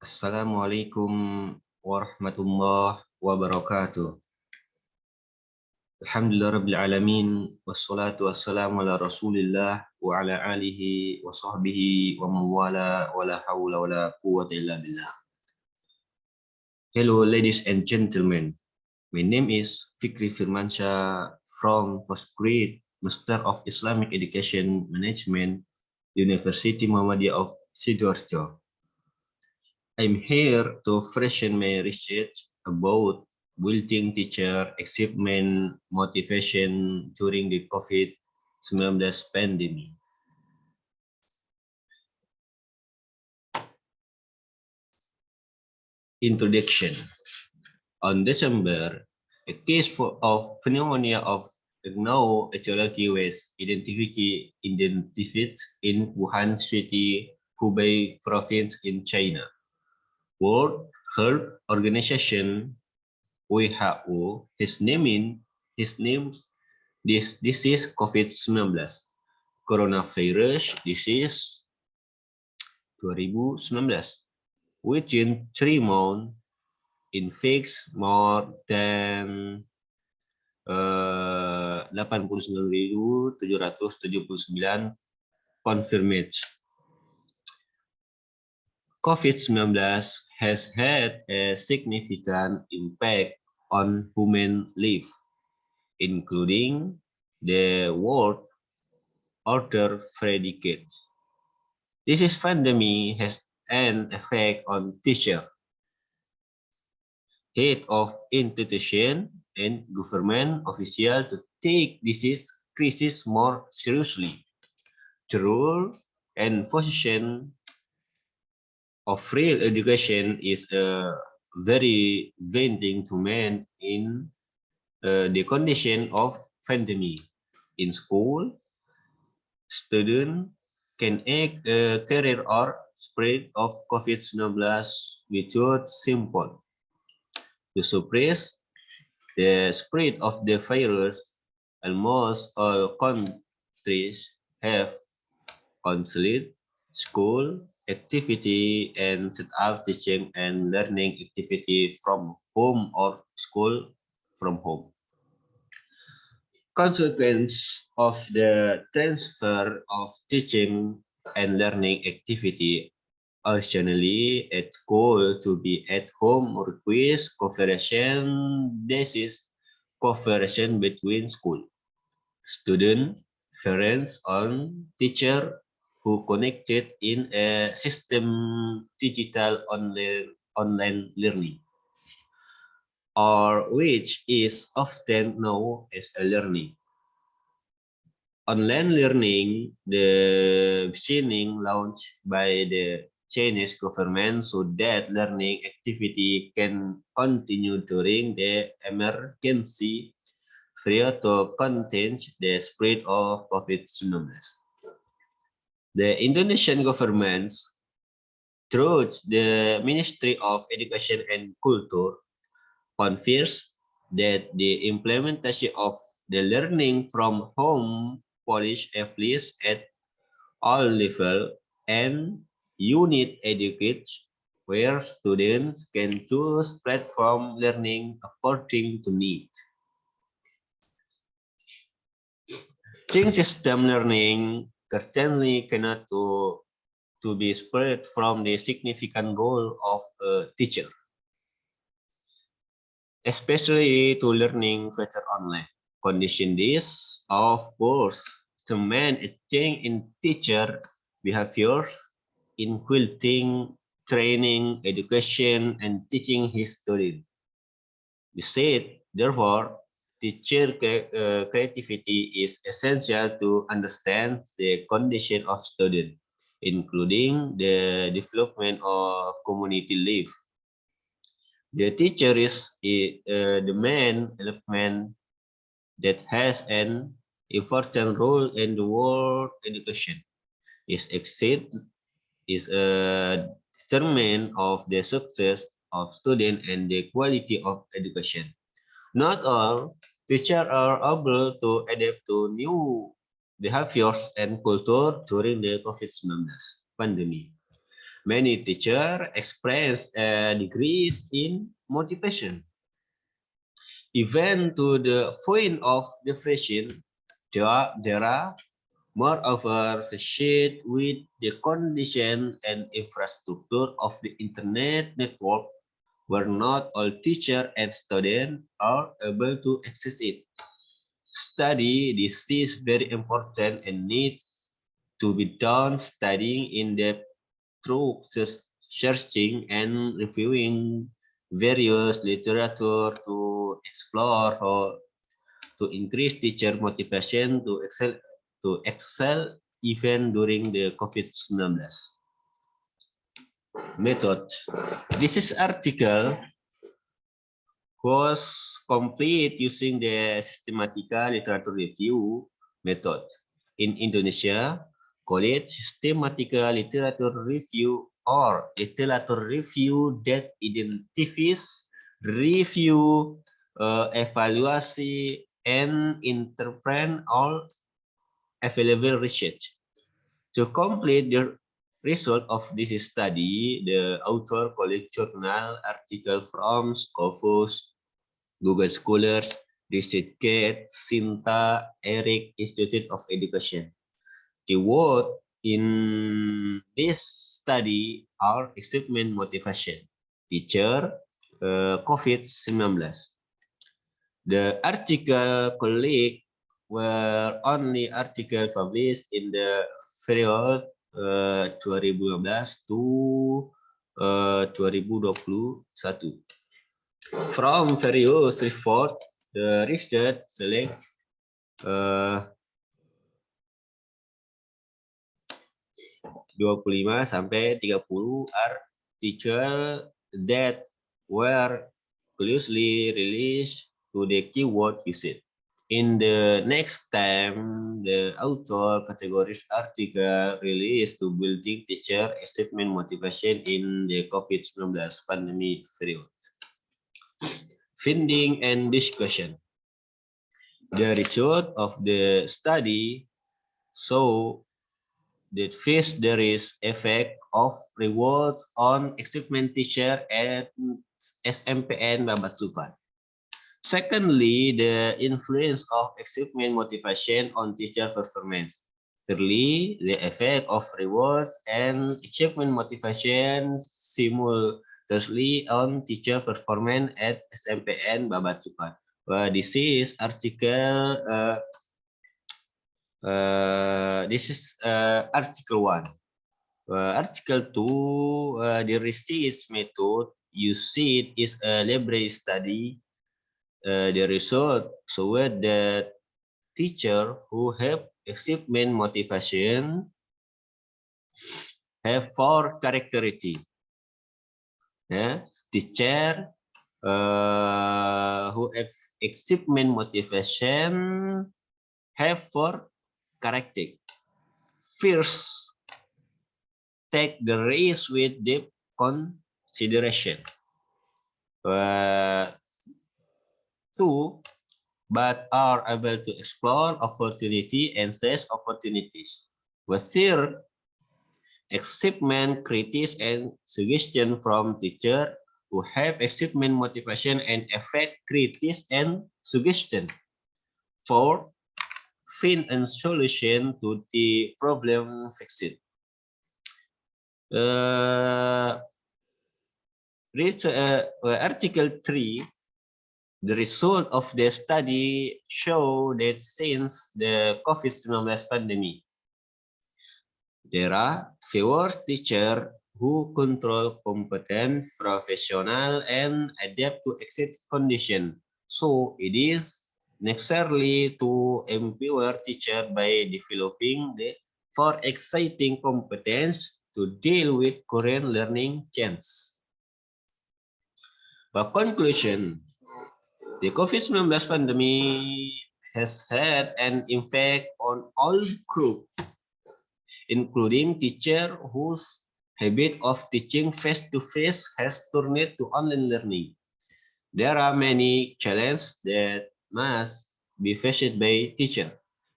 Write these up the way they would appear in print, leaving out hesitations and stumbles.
Assalamualaikum warahmatullahi wabarakatuh. Alhamdulillah rabbil alamin wassalatu wassalamu ala Rasulillah wa ala alihi wa sahbihi wa mawala wa la hawla wa la quwwata illa billah. Hello ladies and gentlemen. My name is Fikri Firmansyah from Postgrad Master of Islamic Education Management, University Muhammadiyah of Sidoarjo. I'm here to freshen my research about building teacher achievement motivation during the COVID-19 pandemic. Introduction. On December, a case of pneumonia of unknown etiology was identified in Wuhan City, Hubei province in China. World Health Organization WHO has named this disease COVID-19, coronavirus disease 2019. Within 3 months, infects more than 89.779 confirmed. COVID-19 has had a significant impact on human life, including the world order for decades. This pandemic has an effect on teachers, head of institution, and government officials to take this crisis more seriously. The role and position of real education is very venting to men in the condition of pandemic. In school, students can act a career or spread of COVID-19 without symptoms. To suppress the spread of the virus, almost all countries have canceled school activity and set up teaching and learning activity from home or school from home. Consequence of the transfer of teaching and learning activity originally at school to be at home requires cooperation between school, student, parents, and teacher who connected in a system digital online learning, or which is often known as a learning. Online learning, the beginning launched by the Chinese government so that learning activity can continue during the emergency free to contain the spread of COVID-19. The Indonesian government, through the Ministry of Education and Culture, confirms that the implementation of the learning from home policy applies at all levels and unit education where students can choose platform learning according to need. Change system learning certainly cannot to be spread from the significant role of a teacher, especially to learning better online. Condition this, of course, to mean a change in teacher behaviors in quilting, training, education, and teaching his students. We said, therefore, teacher creativity is essential to understand the condition of students, including the development of community life. The teacher is the main element that has an important role in the world education. Its exit is a determinant of the success of students and the quality of education. Not all teachers are able to adapt to new behaviors and culture during the COVID-19 pandemic. Many teachers express degrees in motivation. Even to the point of depression, there are moreover faced with the condition and infrastructure of the internet network where not all teachers and students are able to access it. Study this is very important and need to be done studying in depth through searching and reviewing various literature to explore how to increase teacher motivation to excel even during the COVID-19 method. This is article was complete using the systematica literature review method. In Indonesia, call it systematica literature review or literature review that identifies, review, evaluasi, and interpret all available research. To complete the result of this study, the author collect journal article from Scopus, Google Scholars, ResearchGate, Sinta, Eric Institute of Education. Keyword in this study are excitement motivation, teacher, COVID-19. The article colleague were only articles published in the period 2015 to 2021. From various reports, the research select 25 sampai 30 artikel that were closely related to the keyword used. In the next time, the author categories article released to building teacher achievement motivation in the COVID-19 pandemic period. Finding and discussion. The result of the study show that first there is effect of rewards on achievement teacher and SMPN Babat Sufan. Secondly, the influence of achievement motivation on teacher performance. Thirdly, the effect of rewards and achievement motivation simultaneously on teacher performance at SMPN Babat Sufan. This is article article 1. Article 2, the research method used is a library study. The result showed that teacher who have achievement motivation have 4 characteristics. Teacher who have achievement motivation have 4 characteristics. First, take the risk with deep consideration. 2, but are able to explore opportunity and seize opportunities. 3rd, achievement critics and suggestion from teacher who have achievement motivation and effect critics and suggestion. 4, find a solution to the problem fixed. Article 3, the result of the study show that since the COVID-19 pandemic, there are fewer teachers who control competent, professional, and adapt to exit condition. So it is necessary to empower teachers by developing the 4 exciting competence to deal with current learning change. By conclusion, the COVID-19 pandemic has had an impact on all groups, including teachers whose habit of teaching face-to-face has turned to online learning. There are many challenges that must be faced by teachers.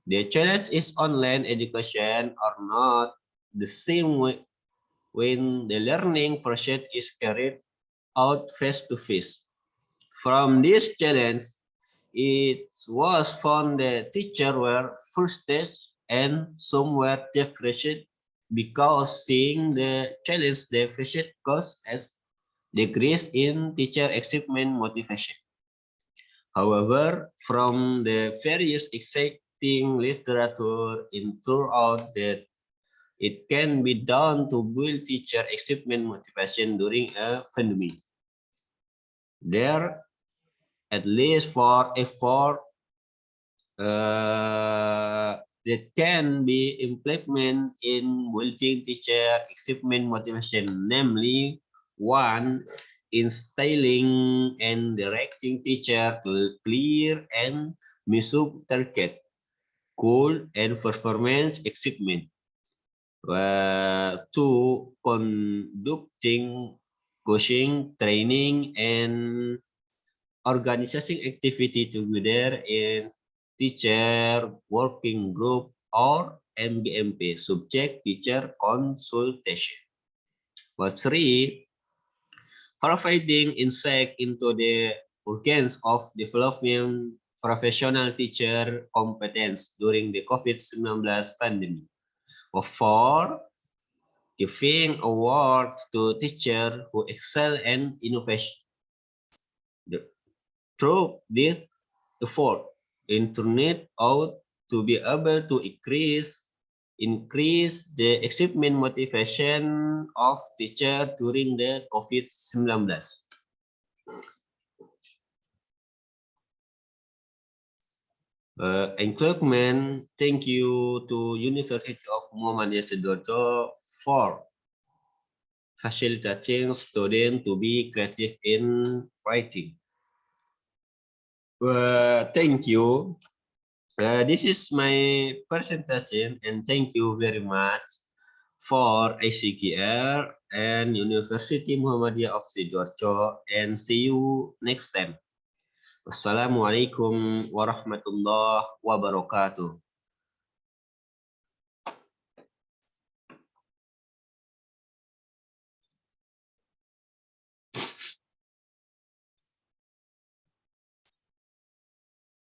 The challenge is online education are not the same way when the learning process is carried out face-to-face. From this challenge, it was found that teachers were frustrated and some were depressed because seeing the challenge they faced caused a decrease in teacher achievement motivation. However, from the various exciting literature in throughout that it can be done to build teacher achievement motivation during a pandemic. There, at least for effort that can be implemented in building teacher achievement motivation, namely one, instilling and directing teacher to clear and measure target, goal, and performance achievement. Two, conducting coaching, training, and organizing activity together in teacher working group or MGMP, subject teacher consultation. But three, providing insight into the urgency of developing professional teacher competence during the COVID-19 pandemic. Four, giving awards to teachers who excel in innovation. Through this effort, internet out to be able to increase the achievement motivation of teacher during the COVID-19. Inclusion, thank you to University of Muhammadiyah Sidoarjo for facilitating students to be creative in writing. Thank you. This is my presentation, and thank you very much for ICIGR and University Muhammadiyah of Sidoarjo, and see you next time. Wassalamualaikum warahmatullahi wabarakatuh.